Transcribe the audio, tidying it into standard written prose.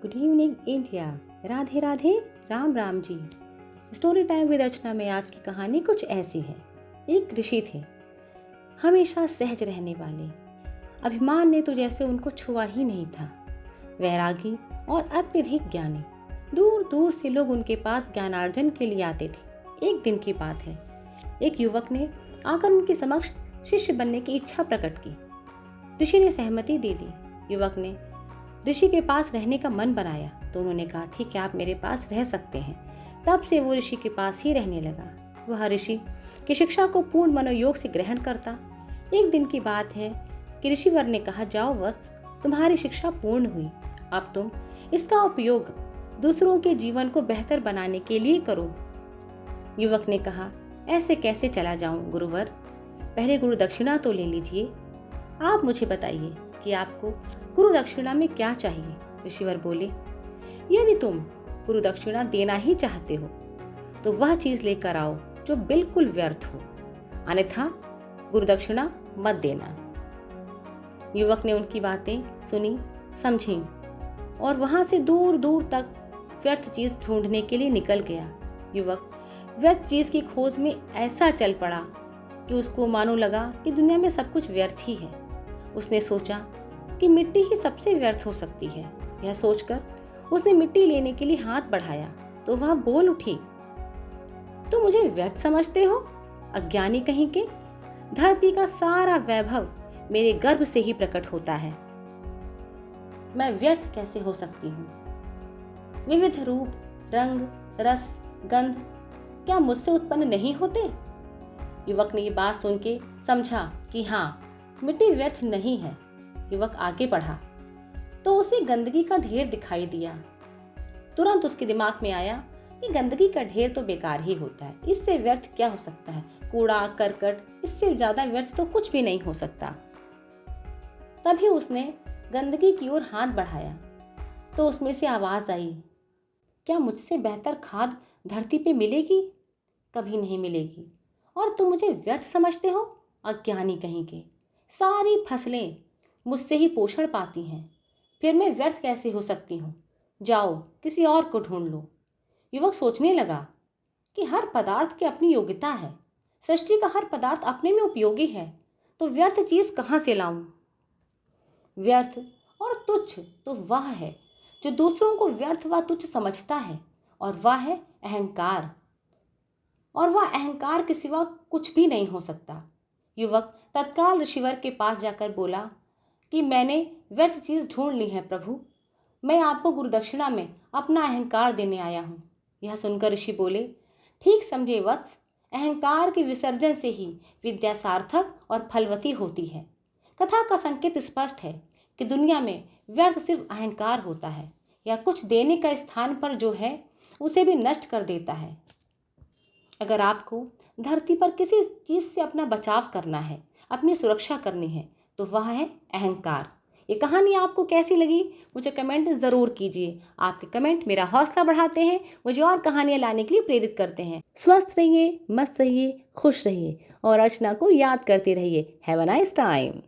Good evening India. Radhe Radhe, Ram Ram ji. Story time with Archana में आज की कहानी कुछ ऐसी है। एक ऋषि थे, हमेशा सहज रहने वाले। अभिमान ने तो जैसे उनको छुआ ही नहीं था। वैरागी और अत्यधिक ज्ञानी। दूर दूर से लोग उनके पास ज्ञानार्जन के लिए आते थे। एक दिन की बात है, एक युवक ने आकर उनके समक्ष शिष्य बनने की इच्छा प्रकट की। ऋषि ने सहमति दे दी। युवक ने ऋषि के पास रहने का मन बनाया तो उन्होंने कहा, ठीक है, आप मेरे पास रह सकते हैं। तब से वो ऋषि के पास ही रहने लगा। वह ऋषि की शिक्षा को पूर्ण मनोयोग से ग्रहण करता। एक दिन की बात है कि ऋषिवर ने कहा, जाओ वत्स, तुम्हारी शिक्षा पूर्ण हुई, अब तुम इसका उपयोग दूसरों के जीवन को बेहतर बनाने के लिए करो। युवक ने कहा, ऐसे कैसे चला जाऊं गुरुवर, पहले गुरु दक्षिणा तो ले लीजिए। आप मुझे बताइए कि आपको गुरु दक्षिणा में क्या चाहिए। ऋषिवर बोले, यदि तुम गुरु दक्षिणा देना ही चाहते हो तो वह चीज लेकर आओ जो बिल्कुल व्यर्थ हो, अन्यथा गुरु दक्षिणा मत देना। युवक ने उनकी बातें सुनी, समझी और वहां से दूर दूर तक व्यर्थ चीज ढूंढने के लिए निकल गया। युवक व्यर्थ चीज की खोज में ऐसा चल पड़ा कि उसको मानो लगा कि दुनिया में सब कुछ व्यर्थ ही है। उसने सोचा कि मिट्टी ही सबसे व्यर्थ हो सकती है। यह सोचकर उसने मिट्टी लेने के लिए हाथ बढ़ाया तो वह बोल उठी, तुम मुझे व्यर्थ समझते हो, अज्ञानी कहीं के। धरती का सारा वैभव मेरे गर्भ से ही प्रकट होता है, मैं व्यर्थ कैसे हो सकती हूँ। विविध रूप, रंग, रस, गंध क्या मुझसे उत्पन्न नहीं होते। युवक ने ये बात सुन के समझा कि हाँ, मिट्टी व्यर्थ नहीं है। युवक आगे बढ़ा तो उसे गंदगी का ढेर दिखाई दिया। तुरंत उसके दिमाग में आया कि गंदगी का ढेर तो बेकार ही होता है, इससे व्यर्थ क्या हो सकता है। कूड़ा करकट, इससे ज्यादा व्यर्थ तो कुछ भी नहीं हो सकता। तभी उसने गंदगी की ओर हाथ बढ़ाया तो उसमें से आवाज आई, क्या मुझसे बेहतर खाद धरती पे मिलेगी? कभी नहीं मिलेगी। और तुम मुझे व्यर्थ समझते हो, अज्ञानी कहीं के। सारी फसलें मुझसे ही पोषण पाती हैं, फिर मैं व्यर्थ कैसे हो सकती हूँ। जाओ किसी और को ढूंढ लो। युवक सोचने लगा कि हर पदार्थ की अपनी योग्यता है। सृष्टि का हर पदार्थ अपने में उपयोगी है, तो व्यर्थ चीज कहाँ से लाऊं। व्यर्थ और तुच्छ तो वह है जो दूसरों को व्यर्थ व तुच्छ समझता है, और वह है अहंकार। और वह अहंकार के सिवा कुछ भी नहीं हो सकता। युवक तत्काल ऋषिवर के पास जाकर बोला कि मैंने व्यर्थ चीज ढूंढ ली है प्रभु, मैं आपको गुरुदक्षिणा में अपना अहंकार देने आया हूँ। यह सुनकर ऋषि बोले, ठीक समझे वत्स, अहंकार के विसर्जन से ही विद्या सार्थक और फलवती होती है। कथा का संकेत स्पष्ट है कि दुनिया में व्यर्थ सिर्फ अहंकार होता है, या कुछ देने का स्थान पर जो है उसे भी नष्ट कर देता है। अगर आपको धरती पर किसी चीज से अपना बचाव करना है, अपनी सुरक्षा करनी है, तो वह है अहंकार। ये कहानी आपको कैसी लगी मुझे कमेंट ज़रूर कीजिए। आपके कमेंट मेरा हौसला बढ़ाते हैं, मुझे और कहानियाँ लाने के लिए प्रेरित करते हैं। स्वस्थ रहिए, मस्त रहिए, खुश रहिए और अर्चना को याद करते रहिए। Have a nice time.